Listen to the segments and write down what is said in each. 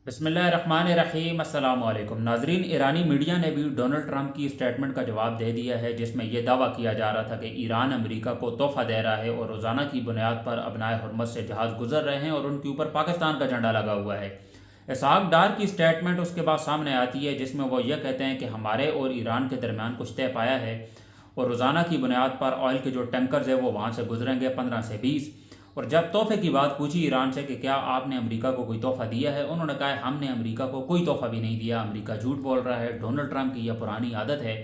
بسم اللہ الرحمن الرحیم۔ السلام علیکم ناظرین، ایرانی میڈیا نے بھی ڈونلڈ ٹرمپ کی اسٹیٹمنٹ کا جواب دے دیا ہے، جس میں یہ دعویٰ کیا جا رہا تھا کہ ایران امریکہ کو تحفہ دے رہا ہے اور روزانہ کی بنیاد پر ابنائے حرمت سے جہاز گزر رہے ہیں اور ان کے اوپر پاکستان کا جھنڈا لگا ہوا ہے۔ اسحاق ڈار کی اسٹیٹمنٹ اس کے بعد سامنے آتی ہے، جس میں وہ یہ کہتے ہیں کہ ہمارے اور ایران کے درمیان کچھ طے پایا ہے اور روزانہ کی بنیاد پر آئل کے جو ٹینکرز ہیں وہ وہاں سے گزریں گے 15 سے 20۔ اور جب تحفے کی بات پوچھی ایران سے کہ کیا آپ نے امریکہ کو کوئی تحفہ دیا ہے، انہوں نے کہا ہم نے امریکہ کو کوئی تحفہ بھی نہیں دیا، امریکہ جھوٹ بول رہا ہے، ڈونلڈ ٹرمپ کی یہ پرانی عادت ہے،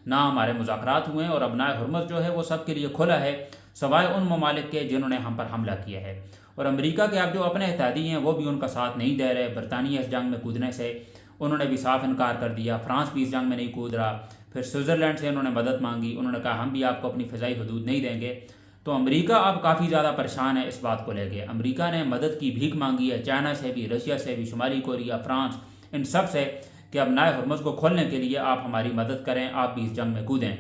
نہ ہمارے مذاکرات ہوئے ہیں اور ابنائے حرمت جو ہے وہ سب کے لیے کھلا ہے سوائے ان ممالک کے جنہوں نے ہم پر حملہ کیا ہے۔ اور امریکہ کے اب جو اپنے اتحادی ہیں وہ بھی ان کا ساتھ نہیں دے رہے۔ برطانیہ اس جنگ میں کودنے سے انہوں نے بھی صاف انکار کر دیا، فرانس بھی اس جنگ میں نہیں کود رہا، پھر سوئٹزرلینڈ سے انہوں نے مدد مانگی، انہوں نے کہا ہم بھی آپ کو اپنی فضائی حدود نہیں دیں گے۔ تو امریکہ اب کافی زیادہ پریشان ہے اس بات کو لے کے۔ امریکہ نے مدد کی بھیک مانگی ہے چائنا سے بھی، رشیا سے بھی، شمالی کوریا، فرانس، ان سب سے کہ اب نئے ہرمز کو کھولنے کے لیے آپ ہماری مدد کریں، آپ بھی اس جنگ میں کودیں۔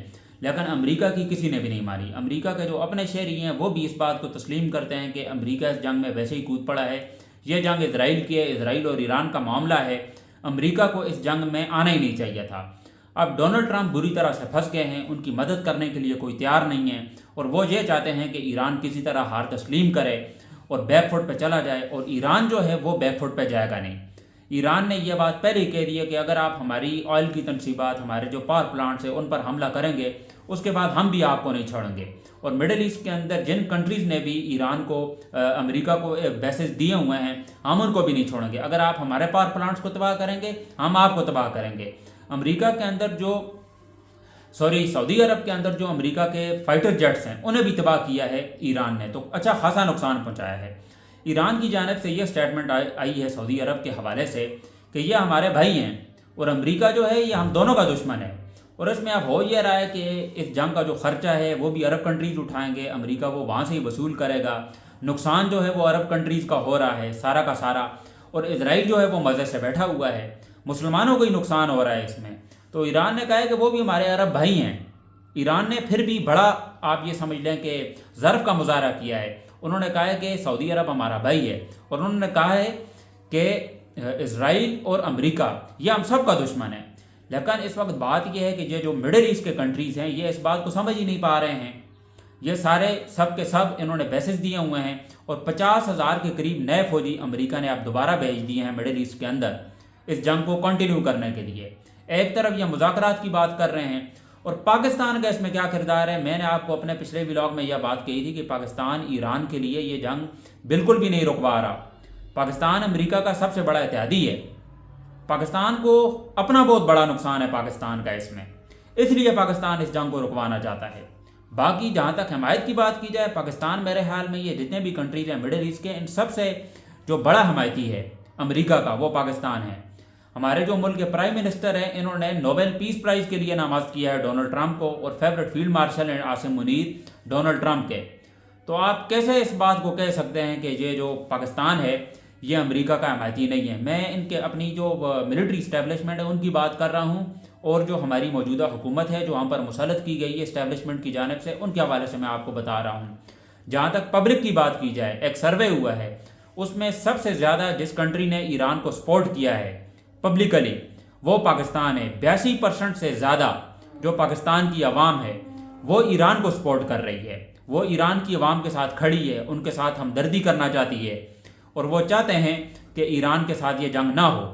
لیکن امریکہ کی کسی نے بھی نہیں مانی۔ امریکہ کے جو اپنے شہری ہیں وہ بھی اس بات کو تسلیم کرتے ہیں کہ امریکہ اس جنگ میں ویسے ہی کود پڑا ہے، یہ جنگ اسرائیل کی ہے، اسرائیل اور ایران کا معاملہ ہے، امریکہ کو اس جنگ میں آنا ہی نہیں چاہیے تھا۔ اب ڈونلڈ ٹرمپ بری طرح سے پھنس گئے ہیں، ان کی مدد کرنے کے لیے کوئی تیار نہیں ہے اور وہ یہ چاہتے ہیں کہ ایران کسی طرح ہار تسلیم کرے اور بیک فٹ پہ چلا جائے، اور ایران جو ہے وہ بیک فٹ پہ جائے گا نہیں۔ ایران نے یہ بات پہلے ہی کہہ دی ہے کہ اگر آپ ہماری آئل کی تنصیبات، ہمارے جو پاور پلانٹس ہیں ان پر حملہ کریں گے، اس کے بعد ہم بھی آپ کو نہیں چھوڑیں گے۔ اور مڈل ایسٹ کے اندر جن کنٹریز نے بھی ایران کو، امریکہ کو بیسز دیے ہوئے ہیں، ہم ان کو بھی نہیں چھوڑیں گے۔ اگر آپ ہمارے پاور پلانٹس کو تباہ کریں گے، ہم آپ کو تباہ کریں گے۔ امریکہ کے اندر سعودی عرب کے اندر جو امریکہ کے فائٹر جیٹس ہیں انہیں بھی تباہ کیا ہے ایران نے، تو اچھا خاصا نقصان پہنچایا ہے۔ ایران کی جانب سے یہ سٹیٹمنٹ آئی ہے سعودی عرب کے حوالے سے کہ یہ ہمارے بھائی ہیں اور امریکہ جو ہے یہ ہم دونوں کا دشمن ہے، اور اس میں اب ہو یہ رہا ہے کہ اس جنگ کا جو خرچہ ہے وہ بھی عرب کنٹریز اٹھائیں گے، امریکہ وہ وہاں سے ہی وصول کرے گا، نقصان جو ہے وہ عرب کنٹریز کا ہو رہا ہے سارا کا سارا، اور اسرائیل جو ہے وہ مزے سے بیٹھا ہوا ہے، مسلمانوں کو ہی نقصان ہو رہا ہے اس میں۔ تو ایران نے کہا ہے کہ وہ بھی ہمارے عرب بھائی ہیں۔ ایران نے پھر بھی بڑا، آپ یہ سمجھ لیں کہ ضرف کا مظاہرہ کیا ہے، انہوں نے کہا ہے کہ سعودی عرب ہمارا بھائی ہے، اور انہوں نے کہا ہے کہ اسرائیل اور امریکہ یہ ہم سب کا دشمن ہے۔ لیکن اس وقت بات یہ ہے کہ یہ جو مڈل ایسٹ کے کنٹریز ہیں یہ اس بات کو سمجھ ہی نہیں پا رہے ہیں، یہ سارے سب کے سب انہوں نے بیسز دیے ہوئے ہیں، اور 50,000 کے قریب نئے فوجی امریکہ نے اب دوبارہ بھیج دیے ہیں مڈل ایسٹ کے اندر اس جنگ کو کنٹینیو کرنے کے لیے۔ ایک طرف یہ مذاکرات کی بات کر رہے ہیں، اور پاکستان کا اس میں کیا کردار ہے؟ میں نے آپ کو اپنے پچھلے ولاگ میں یہ بات کہی تھی کہ پاکستان ایران کے لیے یہ جنگ بالکل بھی نہیں رکوا رہا۔ پاکستان امریکہ کا سب سے بڑا اتحادی ہے، پاکستان کو اپنا بہت بڑا نقصان ہے پاکستان کا اس میں، اس لیے پاکستان اس جنگ کو رکوانا چاہتا ہے۔ باقی جہاں تک حمایت کی بات کی جائے، پاکستان میرے خیال میں یہ جتنے بھی کنٹریز ہیں مڈل ایسٹ کے، ان سب سے جو بڑا حمایتی ہے امریکہ کا وہ پاکستان ہے۔ ہمارے جو ملک کے پرائم منسٹر ہیں انہوں نے نوبل پیس پرائز کے لیے نامزد کیا ہے ڈونلڈ ٹرمپ کو، اور فیورٹ فیلڈ مارشل ہیں عاصم منیر ڈونلڈ ٹرمپ کے۔ تو آپ کیسے اس بات کو کہہ سکتے ہیں کہ یہ جو پاکستان ہے یہ امریکہ کا حمایتی نہیں ہے؟ میں ان کے اپنی جو ملٹری اسٹیبلشمنٹ ہے ان کی بات کر رہا ہوں، اور جو ہماری موجودہ حکومت ہے جو ہم پر مسلط کی گئی ہے اسٹیبلشمنٹ کی جانب سے، ان کے حوالے سے میں آپ کو بتا رہا ہوں۔ جہاں تک پبلک کی بات کی جائے، ایک سروے ہوا ہے، اس میں سب سے زیادہ جس کنٹری نے ایران کو سپورٹ کیا ہے پبلکلی وہ پاکستان ہے۔ 82% سے زیادہ جو پاکستان کی عوام ہے وہ ایران کو سپورٹ کر رہی ہے، وہ ایران کی عوام کے ساتھ کھڑی ہے، ان کے ساتھ ہمدردی کرنا چاہتی ہے، اور وہ چاہتے ہیں کہ ایران کے ساتھ یہ جنگ نہ ہو۔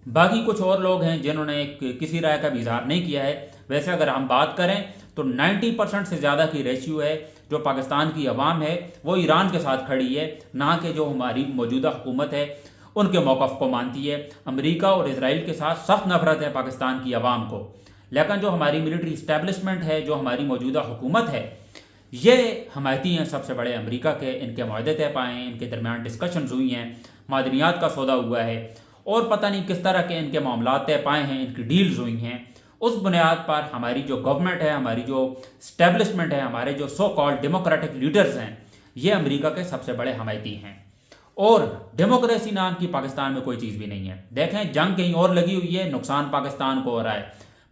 باقی کچھ اور لوگ ہیں جنہوں نے کسی رائے کا بھی اظہار نہیں کیا ہے۔ ویسے اگر ہم بات کریں تو 90% سے زیادہ کی ریشیو ہے جو پاکستان کی عوام ہے وہ ایران کے ساتھ کھڑی ہے، نہ کہ جو ہماری موجودہ حکومت ہے ان کے موقف کو مانتی ہے۔ امریکہ اور اسرائیل کے ساتھ سخت نفرت ہے پاکستان کی عوام کو، لیکن جو ہماری ملٹری اسٹیبلشمنٹ ہے، جو ہماری موجودہ حکومت ہے، یہ حمایتی ہیں سب سے بڑے امریکہ کے، ان کے معاہدے طے پائے ہیں، ان کے درمیان ڈسکشنز ہوئی ہیں، معدنیات کا سودا ہوا ہے، اور پتہ نہیں کس طرح کے ان کے معاملات طے پائے ہیں، ان کی ڈیلز ہوئی ہیں۔ اس بنیاد پر ہماری جو گورنمنٹ ہے، ہماری جو اسٹیبلشمنٹ ہے، ہمارے جو سو کالڈ ڈیموکریٹک لیڈرز ہیں، یہ امریکہ کے سب سے بڑے حمایتی ہیں، اور ڈیموکریسی نام کی پاکستان میں کوئی چیز بھی نہیں ہے۔ دیکھیں جنگ کہیں اور لگی ہوئی ہے، نقصان پاکستان کو ہو رہا ہے،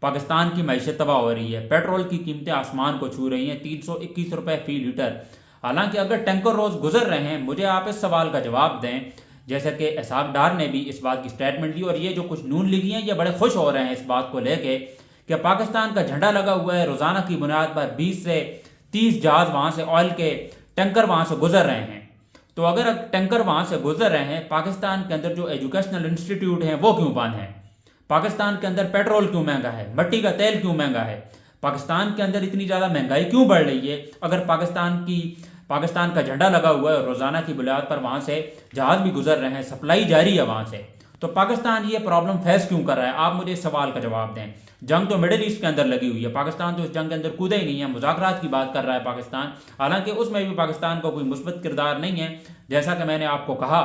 پاکستان کی معیشت تباہ ہو رہی ہے، پیٹرول کی قیمتیں آسمان کو چھو رہی ہیں، 321 روپے فی لیٹر، حالانکہ اگر ٹینکر روز گزر رہے ہیں۔ مجھے آپ اس سوال کا جواب دیں جیسا کہ اسحاق ڈار نے بھی اس بات کی اسٹیٹمنٹ دی، اور یہ جو کچھ نون لیگی ہیں یہ بڑے خوش ہو رہے ہیں اس بات کو لے کے کہ پاکستان کا جھنڈا لگا ہوا ہے، روزانہ کی بنیاد پر 20 سے 30 جہاز وہاں سے آئل کے ٹینکر وہاں سے گزر رہے ہیں۔ تو اگر ٹینکر وہاں سے گزر رہے ہیں، پاکستان کے اندر جو ایجوکیشنل انسٹیٹیوٹ ہیں وہ کیوں بند ہیں؟ پاکستان کے اندر پیٹرول کیوں مہنگا ہے؟ مٹی کا تیل کیوں مہنگا ہے؟ پاکستان کے اندر اتنی زیادہ مہنگائی کیوں بڑھ رہی ہے؟ اگر پاکستان کا جھنڈا لگا ہوا ہے اور روزانہ کی بنیاد پر وہاں سے جہاز بھی گزر رہے ہیں، سپلائی جاری ہے وہاں سے، تو پاکستان یہ پرابلم فیس کیوں کر رہا ہے؟ آپ مجھے اس سوال کا جواب دیں۔ جنگ تو مڈل ایسٹ کے اندر لگی ہوئی ہے، پاکستان تو اس جنگ کے اندر کودا ہی نہیں ہے، مذاکرات کی بات کر رہا ہے پاکستان، حالانکہ اس میں بھی پاکستان کو کوئی مثبت کردار نہیں ہے۔ جیسا کہ میں نے آپ کو کہا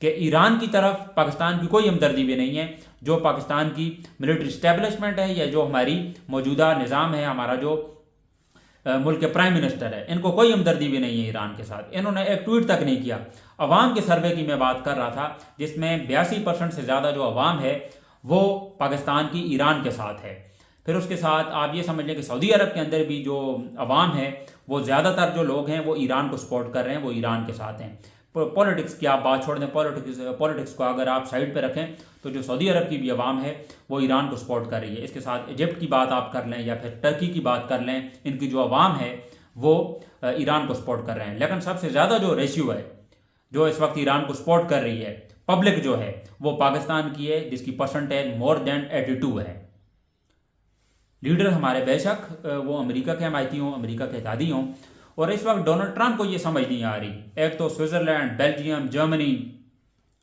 کہ ایران کی طرف پاکستان کی کوئی ہمدردی بھی نہیں ہے، جو پاکستان کی ملٹری اسٹیبلشمنٹ ہے یا جو ہماری موجودہ نظام ہے، ہمارا جو ملک کے پرائم منسٹر ہے، ان کو کوئی ہمدردی بھی نہیں ہے ایران کے ساتھ۔ انہوں نے ایک ٹویٹ تک نہیں کیا۔ عوام کے سروے کی میں بات کر رہا تھا، جس میں 82% سے زیادہ جو عوام ہے وہ پاکستان کی ایران کے ساتھ ہے۔ پھر اس کے ساتھ آپ یہ سمجھ لیں کہ سعودی عرب کے اندر بھی جو عوام ہے وہ زیادہ تر جو لوگ ہیں وہ ایران کو سپورٹ کر رہے ہیں، وہ ایران کے ساتھ ہیں۔ پولیٹکس کی آپ بات چھوڑ دیں، پولیٹکس کو اگر آپ سائڈ پہ رکھیں تو جو سعودی عرب کی بھی عوام ہے وہ ایران کو سپورٹ کر رہی ہے۔ اس کے ساتھ ایجپٹ کی بات آپ کر لیں یا پھر ٹرکی کی بات کر لیں، ان کی جو عوام ہے وہ ایران کو سپورٹ کر رہے ہیں۔ لیکن سب سے زیادہ جو ریشیو ہے جو اس وقت ایران کو سپورٹ کر رہی ہے پبلک جو ہے وہ پاکستان کی ہے، جس کی پرسنٹیج مور دین 82 ہے۔ لیڈر ہمارے بے شک وہ امریکہ کے حمایتی ہوں، امریکہ کے اتحادی ہوں، اور اس وقت ڈونلڈ ٹرمپ کو یہ سمجھ نہیں آ رہی۔ ایک تو سوئٹزرلینڈ، بیلجیم، جرمنی،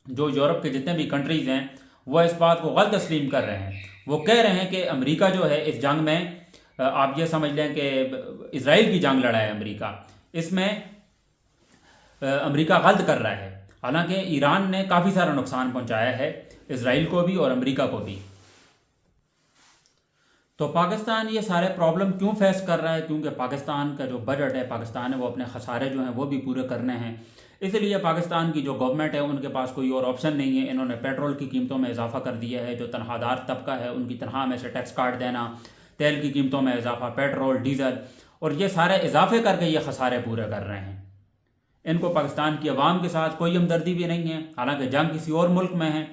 جو یورپ کے جتنے بھی کنٹریز ہیں وہ اس بات کو غلط تسلیم کر رہے ہیں۔ وہ کہہ رہے ہیں کہ امریکہ جو ہے اس جنگ میں، آپ یہ سمجھ لیں کہ اسرائیل کی جنگ لڑا ہے امریکہ، اس میں امریکہ غلط کر رہا ہے، حالانکہ ایران نے کافی سارا نقصان پہنچایا ہے اسرائیل کو بھی اور امریکہ کو بھی۔ تو پاکستان یہ سارے پرابلم کیوں فیس کر رہا ہے؟ کیونکہ پاکستان کا جو بجٹ ہے، پاکستان ہے وہ اپنے خسارے جو ہیں وہ بھی پورے کرنے ہیں، اس لیے پاکستان کی جو گورنمنٹ ہے ان کے پاس کوئی اور آپشن نہیں ہے۔ انہوں نے پیٹرول کی قیمتوں میں اضافہ کر دیا ہے، جو تنخواہ دار طبقہ ہے ان کی تنخواہ میں سے ٹیکس کاٹ دینا، تیل کی قیمتوں میں اضافہ، پیٹرول، ڈیزل، اور یہ سارے اضافے کر کے یہ خسارے پورے کر رہے ہیں۔ ان کو پاکستان کی عوام کے ساتھ کوئی ہمدردی بھی نہیں ہے، حالانکہ جنگ کسی اور ملک میں ہے۔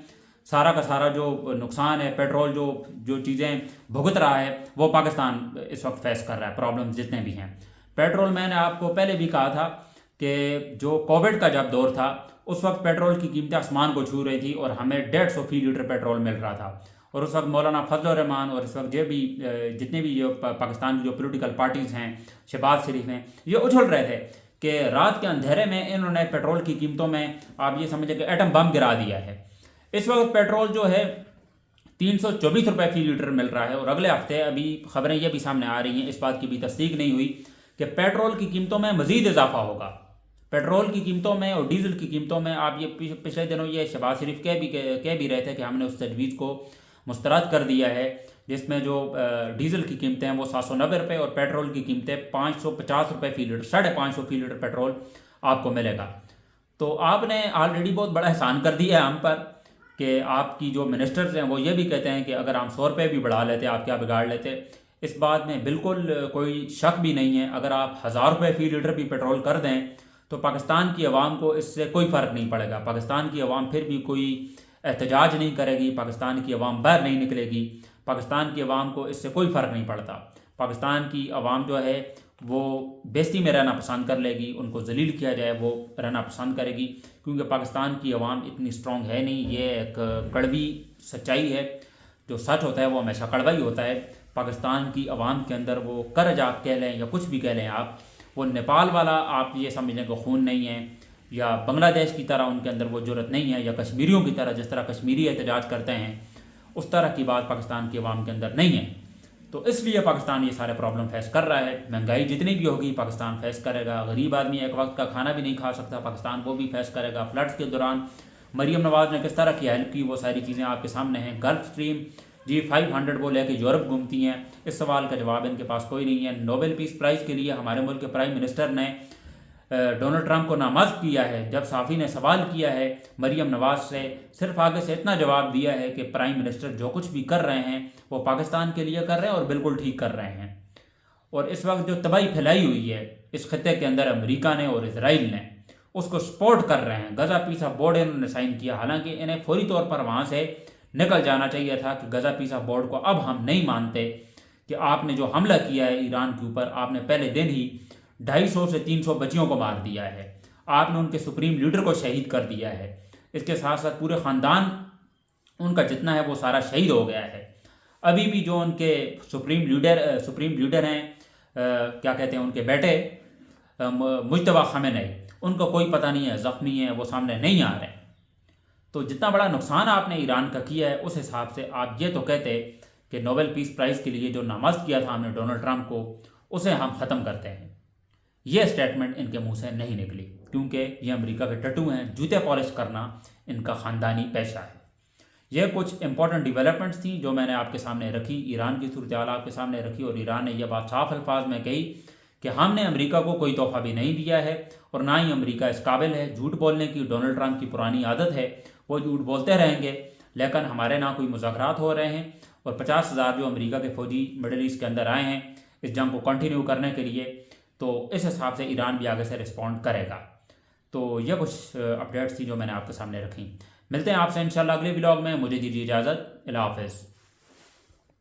سارا کا سارا جو نقصان ہے، پیٹرول جو چیزیں بھگت رہا ہے وہ پاکستان اس وقت فیس کر رہا ہے، پرابلم جتنے بھی ہیں۔ پیٹرول میں نے آپ کو پہلے بھی کہا تھا کہ جو کووڈ کا جب دور تھا اس وقت پیٹرول کی قیمتیں آسمان کو چھو رہی تھی اور ہمیں 150 فی لیٹر پیٹرول مل رہا تھا، اور اس وقت مولانا فضل الرحمان اور اس وقت جتنے بھی پاکستان کی جو پولیٹیکل پارٹیز ہیں، شہباز شریف ہیں، یہ اچھل رہے تھے کہ رات کے اندھیرے میں انہوں نے پیٹرول کی قیمتوں میں آپ یہ سمجھیں کہ ایٹم بم گرا دیا ہے۔ اس وقت پیٹرول جو ہے 324 روپے فی لیٹر مل رہا ہے، اور اگلے ہفتے ابھی خبریں یہ بھی سامنے آ رہی ہیں، اس بات کی بھی تصدیق نہیں ہوئی کہ پیٹرول کی قیمتوں میں مزید اضافہ ہوگا۔ پیٹرول کی قیمتوں میں اور ڈیزل کی قیمتوں میں آپ یہ پچھلے دنوں یہ شہباز شریف کہہ بھی رہے تھے کہ ہم نے اس تجویز کو مسترد کر دیا ہے، جس میں جو ڈیزل کی قیمتیں ہیں وہ 790 روپے اور پیٹرول کی قیمتیں 550 روپے فی لیٹر، 550 فی لیٹر پیٹرول آپ کو ملے گا۔ تو آپ نے آلریڈی بہت بڑا احسان کر دیا ہے ہم پر کہ آپ کی جو منسٹرز ہیں وہ یہ بھی کہتے ہیں کہ اگر ہم 100 روپے بھی بڑھا لیتے آپ کیا بگاڑ لیتے۔ اس بات میں بالکل کوئی شک بھی نہیں ہے۔ اگر آپ 1000 روپے فی لیٹر بھی پیٹرول کر دیں تو پاکستان کی عوام کو اس سے کوئی فرق نہیں پڑے گا، پاکستان کی عوام پھر بھی کوئی احتجاج نہیں کرے گی، پاکستان کی عوام باہر نہیں نکلے گی، پاکستان کی عوام کو اس سے کوئی فرق نہیں پڑتا۔ پاکستان کی عوام جو ہے وہ بیستی میں رہنا پسند کر لے گی، ان کو ذلیل کیا جائے وہ رہنا پسند کرے گی، کیونکہ پاکستان کی عوام اتنی سٹرونگ ہے نہیں۔ یہ ایک کڑوی سچائی ہے، جو سچ ہوتا ہے وہ ہمیشہ کڑوا ہی ہوتا ہے۔ پاکستان کی عوام کے اندر وہ کرج آپ کہہ لیں یا کچھ بھی کہہ لیں آپ، وہ نیپال والا آپ یہ سمجھ لیں کہ خون نہیں ہے، یا بنگلہ دیش کی طرح ان کے اندر وہ جرت نہیں ہے، یا کشمیریوں کی طرح جس طرح کشمیری احتجاج کرتے ہیں اس طرح کی بات پاکستان کی عوام کے اندر نہیں ہے۔ تو اس لیے پاکستان یہ سارے پرابلم فیس کر رہا ہے۔ مہنگائی جتنی بھی ہوگی پاکستان فیس کرے گا، غریب آدمی ایک وقت کا کھانا بھی نہیں کھا سکتا، پاکستان وہ بھی فیس کرے گا۔ فلڈز کے دوران مریم نواز نے کس طرح کی ہیلپ کی وہ ساری چیزیں آپ کے سامنے ہیں۔ گلف اسٹریم G500 وہ لے کے یورپ گھومتی ہیں، اس سوال کا جواب ان کے پاس کوئی نہیں ہے۔ نوبل پیس پرائز کے لیے ہمارے ملک کے پرائم منسٹر نے ڈونلڈ ٹرمپ کو نامزد کیا ہے۔ جب صحافی نے سوال کیا ہے مریم نواز سے، صرف آگے سے اتنا جواب دیا ہے کہ پرائم منسٹر جو کچھ بھی کر رہے ہیں وہ پاکستان کے لیے کر رہے ہیں اور بالکل ٹھیک کر رہے ہیں۔ اور اس وقت جو تباہی پھیلائی ہوئی ہے اس خطے کے اندر امریکہ نے اور اسرائیل نے، اس کو سپورٹ کر رہے ہیں. غزہ پیس آف بورڈ انہوں نے سائن کیا، حالانکہ انہیں فوری طور پر وہاں سے نکل جانا چاہیے تھا کہ غزہ پیس آف بورڈ کو اب ہم نہیں مانتے کہ آپ نے جو حملہ کیا ہے ایران کے اوپر، آپ نے پہلے دن ہی 250 سے 300 بچیوں کو مار دیا ہے، آپ نے ان کے سپریم لیڈر کو شہید کر دیا ہے، اس کے ساتھ ساتھ پورے خاندان ان کا جتنا ہے وہ سارا شہید ہو گیا ہے. ابھی بھی جو ان کے سپریم لیڈر ہیں، کیا کہتے ہیں ان کے بیٹے مجتبیٰ خامنئی، ان کو کوئی پتہ نہیں ہے، زخمی ہیں، وہ سامنے نہیں آ رہے ہیں. تو جتنا بڑا نقصان آپ نے ایران کا کیا ہے، اس حساب سے آپ یہ تو کہتے کہ نوبل پیس پرائز کے لیے جو نامزد کیا تھا ہم نے ڈونلڈ ٹرمپ کو، اسے ہم ختم کرتے ہیں. یہ اسٹیٹمنٹ ان کے منہ سے نہیں نکلی، کیونکہ یہ امریکہ کے ٹٹو ہیں، جوتے پالش کرنا ان کا خاندانی پیشہ ہے. یہ کچھ امپورٹنٹ ڈیولپمنٹس تھیں جو میں نے آپ کے سامنے رکھی، ایران کی صورتحال آپ کے سامنے رکھی، اور ایران نے یہ بات صاف الفاظ میں کہی کہ ہم نے امریکہ کو کوئی تحفہ بھی نہیں دیا ہے، اور نہ ہی امریکہ اس قابل ہے. جھوٹ بولنے کی ڈونلڈ ٹرمپ کی پرانی عادت ہے، وہ جھوٹ بولتے رہیں گے، لیکن ہمارے نہ کوئی مذاکرات ہو رہے ہیں، اور 50,000 جو امریکہ کے فوجی مڈل ایسٹ کے اندر آئے ہیں اس جنگ کو کنٹینیو کرنے کے لیے، تو اس حساب سے ایران بھی آگے سے رسپونڈ کرے گا. تو یہ کچھ اپڈیٹس تھی جو میں نے آپ کے سامنے رکھی. ملتے ہیں آپ سے انشاءاللہ اگلے ولاگ میں. مجھے دیجیے اجازت. اللہ حافظ.